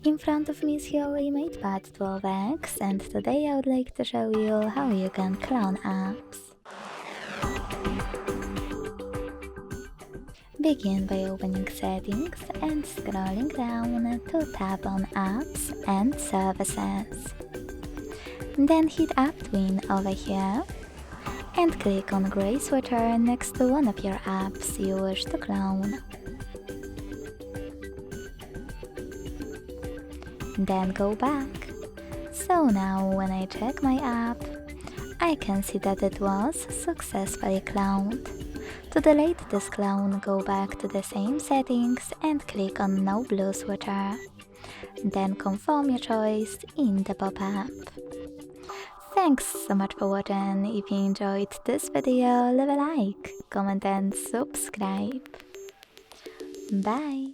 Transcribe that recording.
In front of me is HUAWEI MatePad Pro and today I would like to show you how you can clone apps. Begin by opening Settings and scrolling down to tap on Apps and Services. Then hit App Twin over here and click on gray switcher next to one of your apps you wish to clone. Then go back. So now when I check my app, I can see that it was successfully cloned. To delete this clone, go back to the same settings and click on No Blue switcher. Then confirm your choice in the pop-up. Thanks so much for watching. If you enjoyed this video, leave a like, comment and subscribe. Bye!